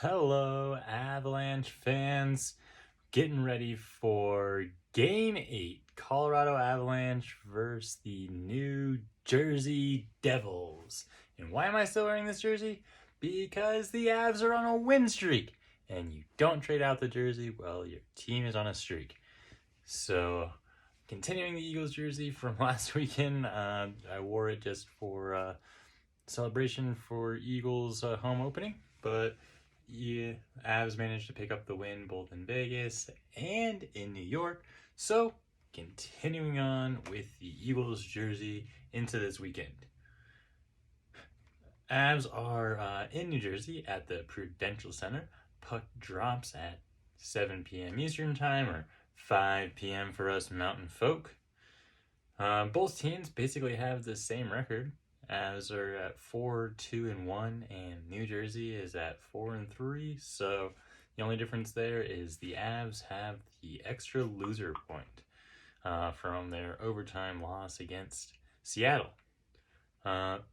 Hello, Avalanche fans. Getting ready for Game 8, Colorado Avalanche versus the New Jersey Devils. And why am I still wearing this jersey? Because the Avs are on a win streak. And you don't trade out the jersey, well, your team is on a streak. So, continuing the Eagles jersey from last weekend, I wore it just for celebration for Eagles home opening. But yeah, Avs managed to pick up the win both in Vegas and in New York. So, continuing on with the Eagles jersey into this weekend. Avs are in New Jersey at the Prudential Center. Puck drops at 7 p.m. Eastern Time or 5 p.m. for us mountain folk. Both teams basically have the same record. Avs are at 4-2-1, and New Jersey is at 4-3. So the only difference there is the Avs have the extra loser point from their overtime loss against Seattle.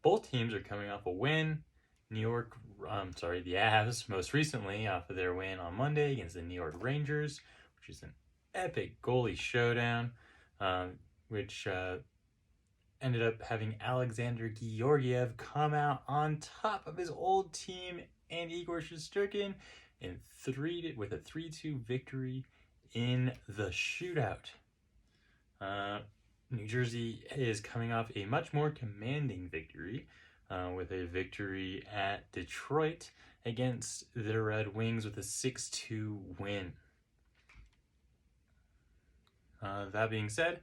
Both teams are coming off a win. The Avs most recently off of their win on Monday against the New York Rangers, which is an epic goalie showdown, which ended up having Alexander Georgiev come out on top of his old team and Igor Shesterkin with a 3-2 victory in the shootout. New Jersey is coming off a much more commanding victory with a victory at Detroit against the Red Wings with a 6-2 win. That being said,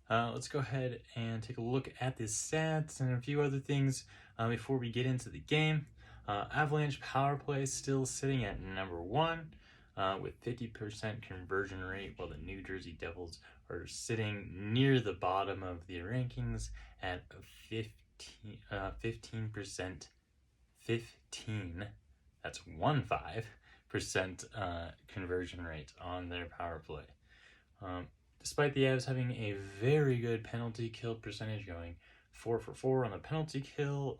let's go ahead and take a look at the stats and a few other things before we get into the game. Avalanche power play still sitting at number 1 with 50% conversion rate, while the New Jersey Devils are sitting near the bottom of the rankings at 15%. 15. That's 15% conversion rate on their power play. Despite the Avs having a very good penalty kill percentage, going 4-for-4 on the penalty kill,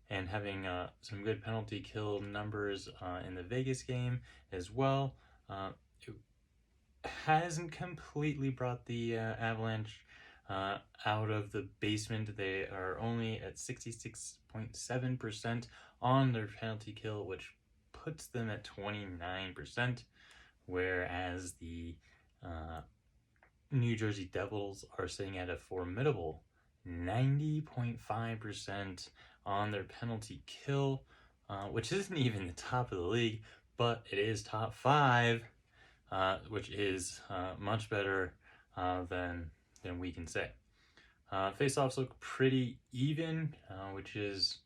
and having some good penalty kill numbers in the Vegas game as well, it hasn't completely brought the Avalanche out of the basement. They are only at 66.7% on their penalty kill, which puts them at 29%, whereas the New Jersey Devils are sitting at a formidable 90.5% on their penalty kill, which isn't even the top of the league, but it is top 5, which is much better than we can say. Face-offs look pretty even, which is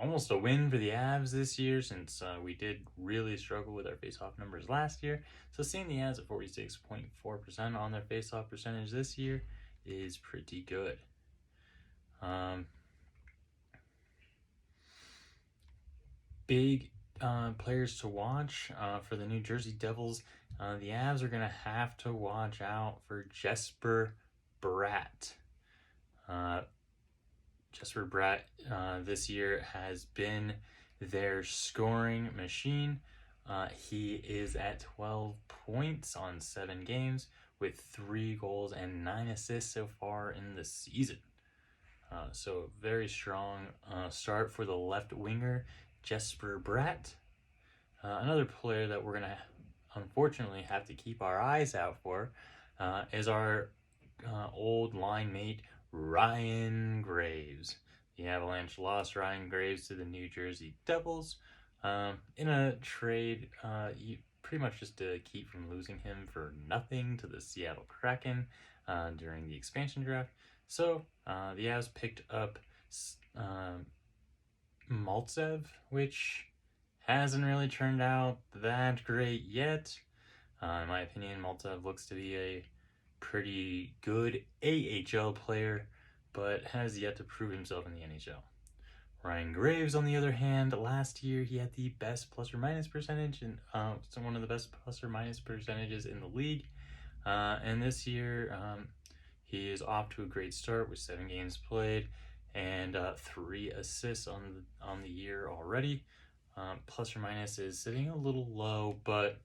almost a win for the Avs this year, since we did really struggle with our face-off numbers last year. So seeing the Avs at 46.4% on their face-off percentage this year is pretty good. Big players to watch for the New Jersey Devils. The Avs are going to have to watch out for Jesper Bratt. Jesper Bratt this year has been their scoring machine. He is at 12 points on 7 games with 3 goals and 9 assists so far in the season. So very strong start for the left winger, Jesper Bratt. Another player that we're going to unfortunately have to keep our eyes out for is our old line mate, Ryan Graves. The Avalanche lost Ryan Graves to the New Jersey Devils in a trade, pretty much just to keep from losing him for nothing to the Seattle Kraken during the expansion draft. So the Avs picked up Maltsev, which hasn't really turned out that great yet. In my opinion, Maltsev looks to be a pretty good AHL player, but has yet to prove himself in the NHL. Ryan Graves, on the other hand, last year he had the best plus or minus percentage, and one of the best plus or minus percentages in the league. And this year, he is off to a great start with 7 games played and 3 assists on the year already. plus or minus is sitting a little low, but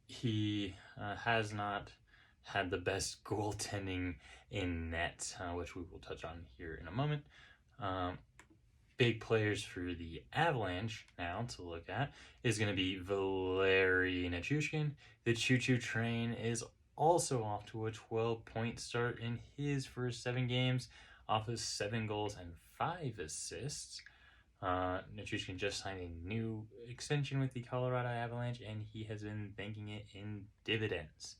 he has not had the best goaltending in net, which we will touch on here in a moment. Big players for the Avalanche now to look at is going to be Valeri Nichushkin. The choo-choo train is also off to a 12-point start in his first 7 games, off of 7 goals and 5 assists. Nichushkin just signed a new extension with the Colorado Avalanche, and he has been banking it in dividends.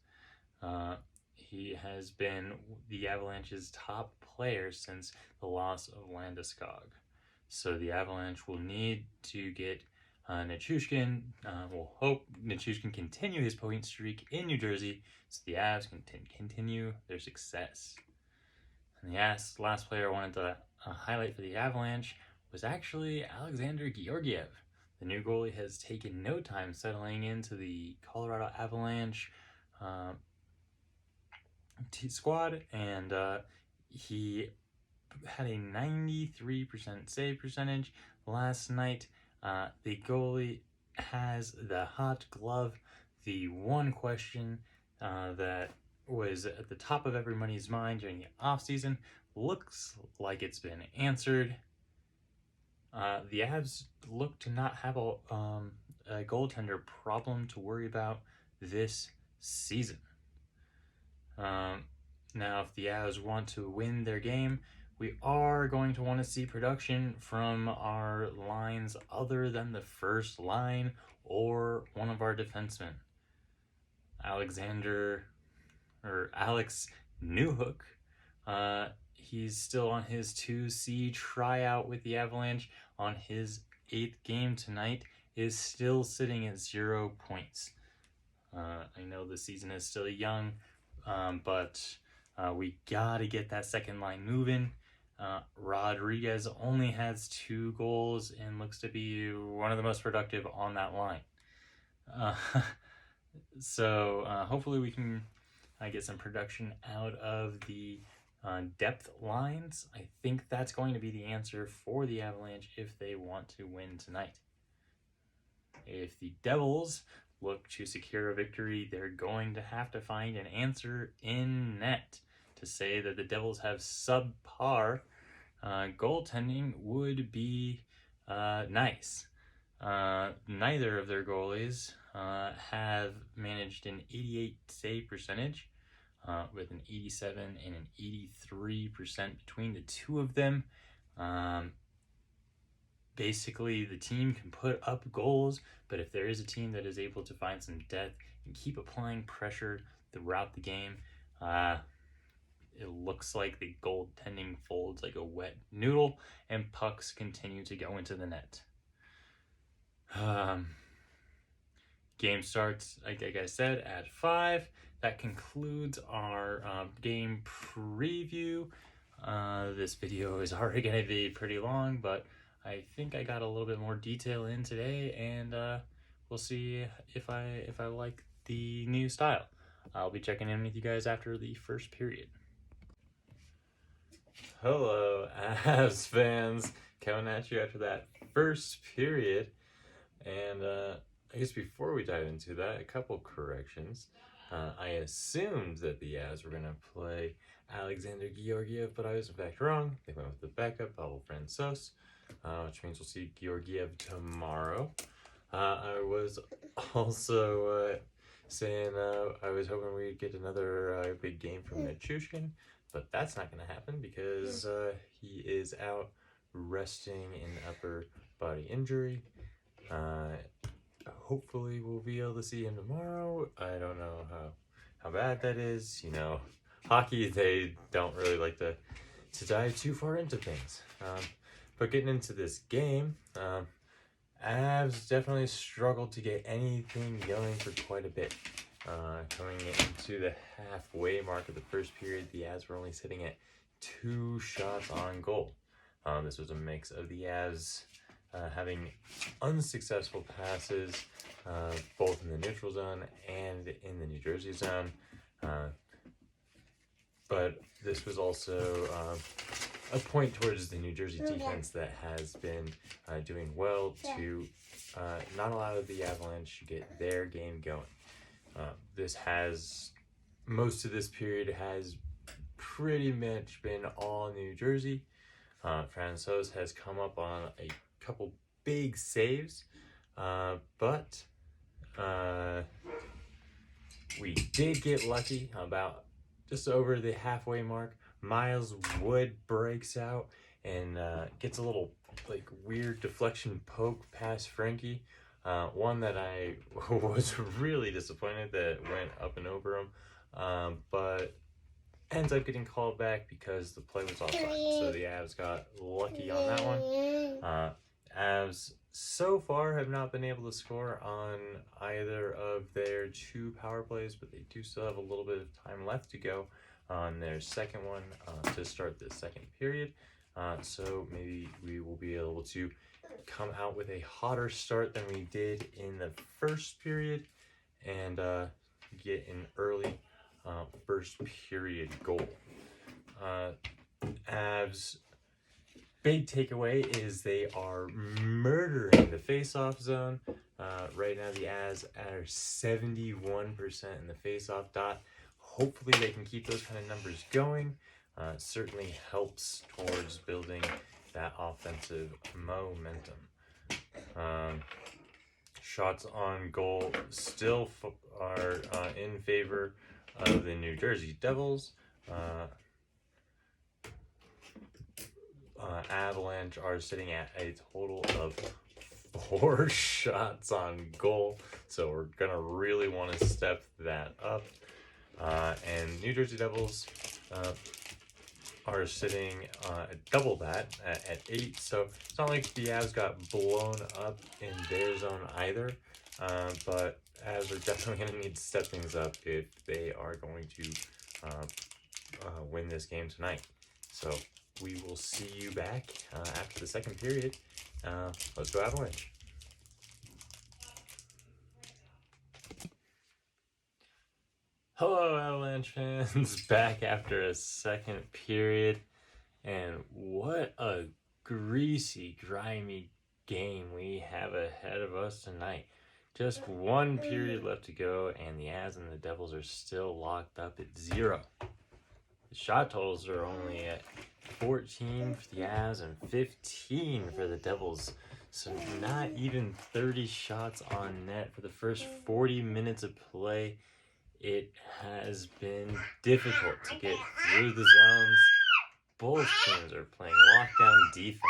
He has been the Avalanche's top player since the loss of Landeskog. So the Avalanche will need to get Nichushkin. We'll hope Nichushkin continue his point streak in New Jersey so the Avs can continue their success. And the last player I wanted to highlight for the Avalanche was actually Alexander Georgiev. The new goalie has taken no time settling into the Colorado Avalanche squad, and he had a 93% save percentage last night. The goalie has the hot glove. The one question that was at the top of everybody's mind during the offseason looks like it's been answered. The Avs look to not have a goaltender problem to worry about this season. Now, if the Avs want to win their game, we are going to want to see production from our lines other than the first line or one of our defensemen. Alex Newhook, he's still on his 2C tryout with the Avalanche on his 8th game tonight, is still sitting at 0 points. I know the season is still young, but we gotta get that second line moving. Rodriguez only has 2 goals and looks to be one of the most productive on that line. So hopefully we can get some production out of the depth lines. I think that's going to be the answer for the Avalanche if they want to win tonight. If the Devils look to secure a victory, they're going to have to find an answer in net. To say that the Devils have subpar goaltending would be nice. Neither of their goalies have managed an 88 save percentage, with an 87 and an 83% between the two of them. Basically, the team can put up goals, but if there is a team that is able to find some depth and keep applying pressure throughout the game, it looks like the goaltending folds like a wet noodle and pucks continue to go into the net. Game starts, like I said, at 5. That concludes our game preview. This video is already going to be pretty long, but I think I got a little bit more detail in today, and we'll see if I like the new style. I'll be checking in with you guys after the first period. Hello, Avs fans, coming at you after that first period. And I guess before we dive into that, a couple corrections. I assumed that the Avs were going to play Alexander Georgiev, but I was in fact wrong. They went with the backup, Pavel Francouz, which means we'll see Georgiev tomorrow. I was also saying I was hoping we'd get another big game from Nichushkin, but that's not going to happen because he is out resting an upper body injury. Hopefully we'll be able to see him tomorrow. I don't know how bad that is. You know, hockey, they don't really like to dive too far into things. But getting into this game, Avs definitely struggled to get anything going for quite a bit. Coming into the halfway mark of the first period, the Avs were only sitting at 2 shots on goal. This was a mix of the Avs having unsuccessful passes, both in the neutral zone and in the New Jersey zone. But this was also a point towards the New Jersey defense that has been doing well to not allow the Avalanche to get their game going. Most of this period has pretty much been all New Jersey. Francouz has come up on a couple big saves, but we did get lucky about just over the halfway mark. Miles Wood breaks out and gets a little like weird deflection poke past Frankie. One that I was really disappointed that went up and over him, but ends up getting called back because the play was offside. So the Avs got lucky on that one. Avs so far have not been able to score on either of their 2 power plays, but they do still have a little bit of time left to go on their second one to start the second period. So maybe we will be able to come out with a hotter start than we did in the first period and get an early first period goal. Avs' big takeaway is they are murdering the face-off zone. Right now the Avs are 71% in the face-off dot. Hopefully they can keep those kind of numbers going. Certainly helps towards building that offensive momentum. Shots on goal still are in favor of the New Jersey Devils. Avalanche are sitting at a total of 4 shots on goal, so we're gonna really want to step that up. And New Jersey Devils are sitting double that at 8, so it's not like the Avs got blown up in their zone either, but Avs are definitely going to need to step things up if they are going to win this game tonight. So we will see you back after the second period. Let's go Avalanche. Hello Avalanche fans, back after a second period, and what a greasy, grimy game we have ahead of us tonight. Just 1 period left to go, and the Avs and the Devils are still locked up at 0. The shot totals are only at 14 for the Avs and 15 for the Devils, so not even 30 shots on net for the first 40 minutes of play. It has been difficult to get through the zones. Both teams are playing lockdown defense.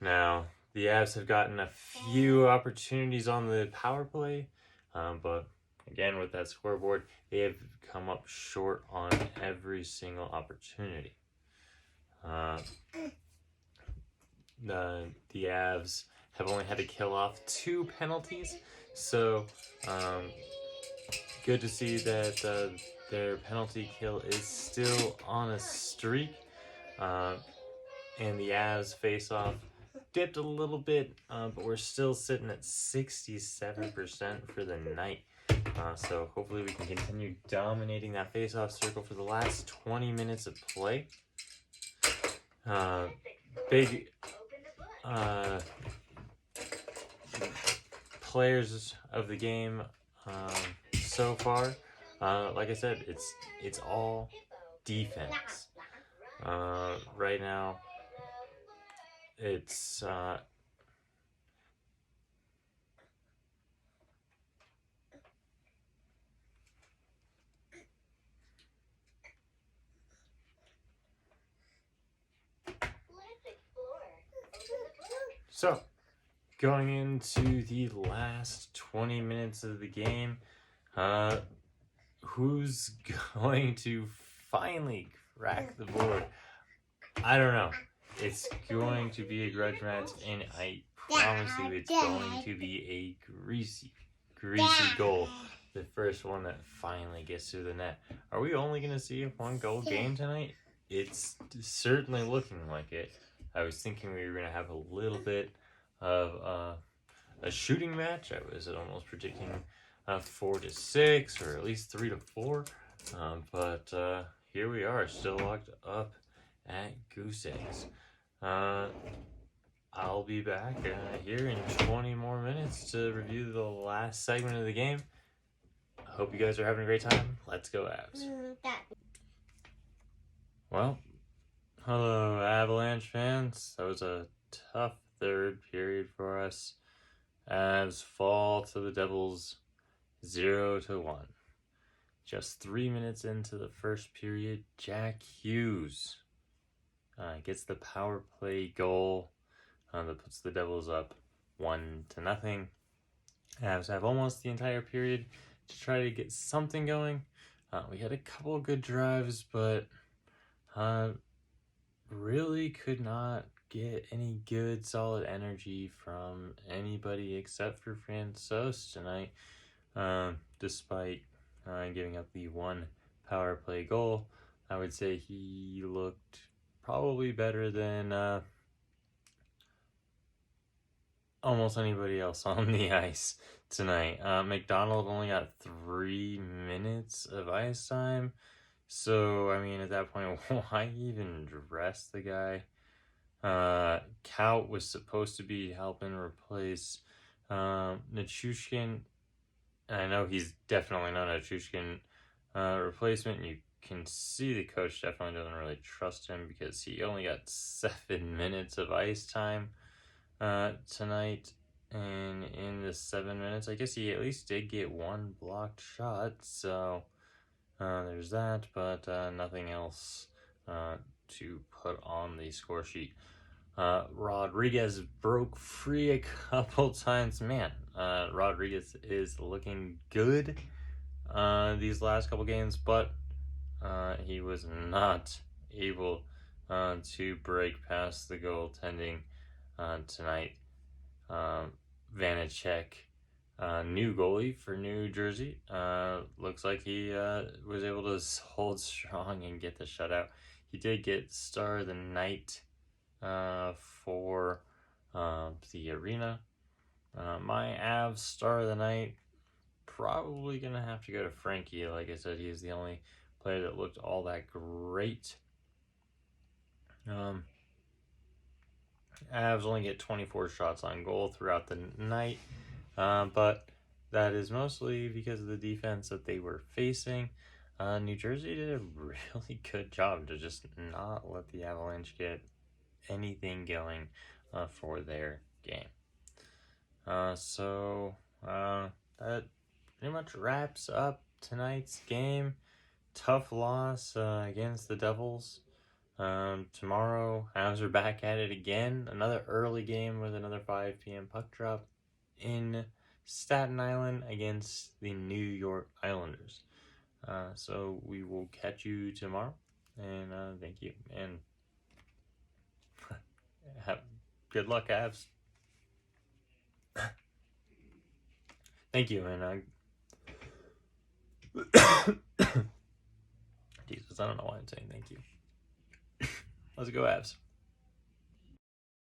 Now, the Avs have gotten a few opportunities on the power play, but again, with that scoreboard, they have come up short on every single opportunity. The Avs have only had to kill off 2 penalties, so good to see that their penalty kill is still on a streak. And the Avs face-off dipped a little bit, but we're still sitting at 67% for the night. So hopefully we can continue dominating that face-off circle for the last 20 minutes of play. Big players of the game so far, like I said, it's all defense. Right now it's so going into the last 20 minutes of the game, who's going to finally crack the board? I don't know. It's going to be a grudge match, and I promise you it's going to be a greasy goal. The first one that finally gets through the net. Are we only going to see a 1-goal game tonight? It's certainly looking like it. I was thinking we were going to have a little bit of a shooting match. I was almost predicting 4-6 or at least 3-4. But here we are, still locked up at Goose Eggs. I'll be back here in 20 more minutes to review the last segment of the game. I hope you guys are having a great time. Let's go, Avs. Well, hello, Avalanche fans. That was a tough third period for us. Avs fall to the Devils 0-1. Just 3 minutes into the first period, Jack Hughes gets the power play goal that puts the Devils up 1-0. Avs have almost the entire period to try to get something going. We had a couple of good drives, but really could not get any good solid energy from anybody except for Francouz tonight, despite giving up the one power play goal. I would say he looked probably better than almost anybody else on the ice tonight. McDonald only got 3 minutes of ice time. So, I mean, at that point, why even dress the guy? Kaut was supposed to be helping replace Nichushkin. I know he's definitely not a Nichushkin replacement. You can see the coach definitely doesn't really trust him because he only got 7 minutes of ice time tonight. And in the 7 minutes, I guess he at least did get one blocked shot. So there's that, but nothing else to put on the score sheet. Rodriguez broke free a couple times. Man, Rodriguez is looking good these last couple games, but he was not able to break past the goaltending tonight. Vanacek, new goalie for New Jersey. Looks like he was able to hold strong and get the shutout. He did get star of the night for the arena. My Avs star of the night, probably going to have to go to Frankie. Like I said, he's the only player that looked all that great. Avs only get 24 shots on goal throughout the night, but that is mostly because of the defense that they were facing. New Jersey did a really good job to just not let the Avalanche get anything going for their game. So that pretty much wraps up tonight's game. Tough loss against the Devils. Tomorrow, Avs are back at it again. Another early game with another 5 p.m. puck drop in Staten Island against the New York Islanders. So we will catch you tomorrow, and thank you, and good luck, Avs. Thank you, and Jesus, I don't know why I'm saying thank you. Let's go, Avs.